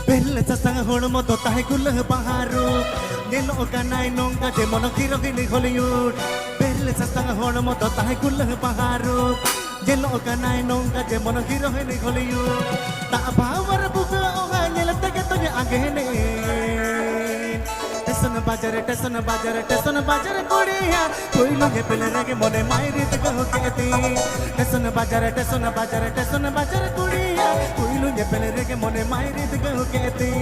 Bella sasang hormo to tahe gulah baharu Nelo ganai nongga de mono hero gini Hollywood Bella sasang hormo to tahe gulah baharu Nelo ganai nongga de mono hero gini Hollywood Ta bawar buka oha nyela tege to nya agene Tesona bajar kodiya Koi loge pele rege mone mairit gaho keti Tesona bajar kodiya Koi loge pele rege mone mairit gaho keti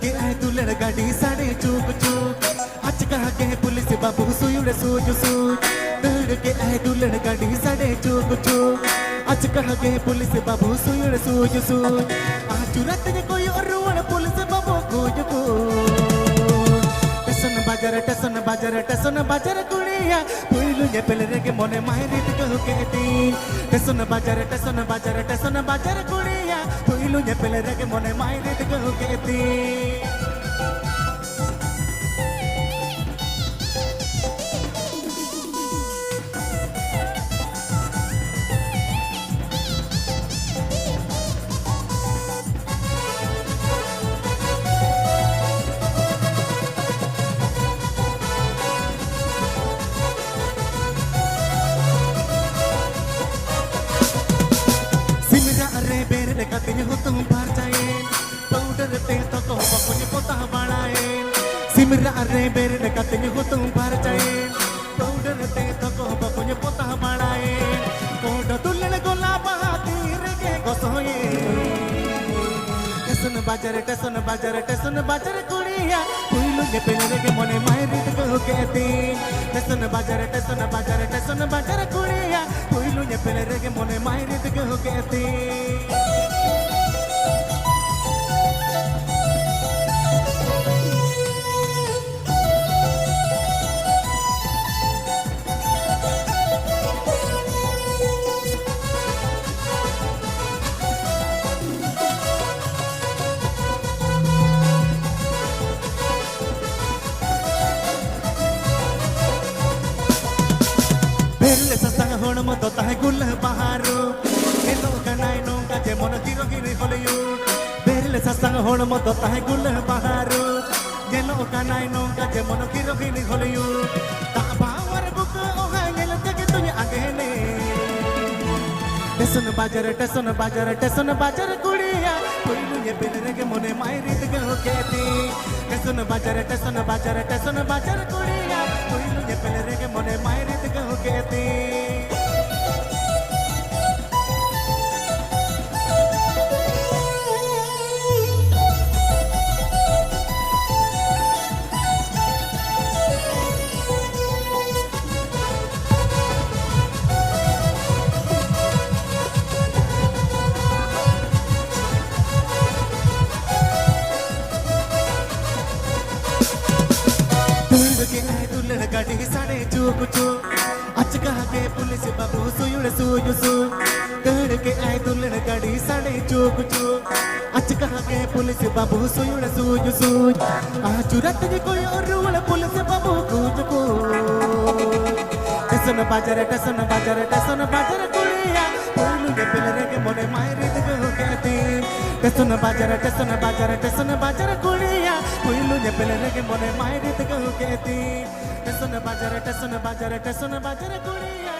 के आए तू लड़गाड़ी साड़े चूक चूक आज कहा के police बाबू सुयुड़ सूज सूज दौड़ के आए तू लड़गाड़ी साड़े चूक चूक आज कहा के पुलिस बाबू सुयुड़ सूज सूज आज रात ने कोई और रुआन पुलिस बाबू खोज को टेसन बाजार कुड़िया पुइलु ने पहले रे के मोने माहिरित कहो केती टेसन बाजार कुड़िया पुइलु ने पहले रे के मोने माहिरित कहो केती Katanya hutung parcain powder teh toko pokoknya potah balain simira are bere katanya hutung parcain powder teh toko pokoknya potah balain koda tulele gola bahati rege gosoye टेसन बाजार कुड़िया पुइलु ने पहले रगे मोने माहिरित कहो केती टेसन बाजार कुड़िया पुइलु ने पहले रगे मोने माहिरित कहो केती Bella sasang hormo to tahe gulah baharu Nelo ganai nongga je mono hero gini Hollywood Bella sasang hormo to tahe gulah baharu Nelo ganai nongga je mono hero gini Hollywood Ta bawar buka oha nyela tege to nya agene टेसन बाजार कुड़िया पुइलु ने पहले रे के मोने माहिरित गाहो केती टेसन बाजार कुड़िया पुइलु ने पहले रे के मोने माहिरित गाहो केती के आए तू लड़गाड़ी साड़े चूक चूक आज कहा के पुलिस बाबू सुयुड़ सूज सूज दौड़ के आए तू लड़गाड़ी साड़े चूक चूक आज कहा के पुलिस बाबू सुयुड़ सूज सूज आज रात ने कोई और रुआन पुलिस बाबू खोज को टेसन बाजार कुड़िया पुइलु ने पहले रे के मोने माहिरित कहो केती टेसन बाजार कुड़िया पुइलु ने पहले रे के मोने माहिरित कहो केती टेसन बाजार कुड़िया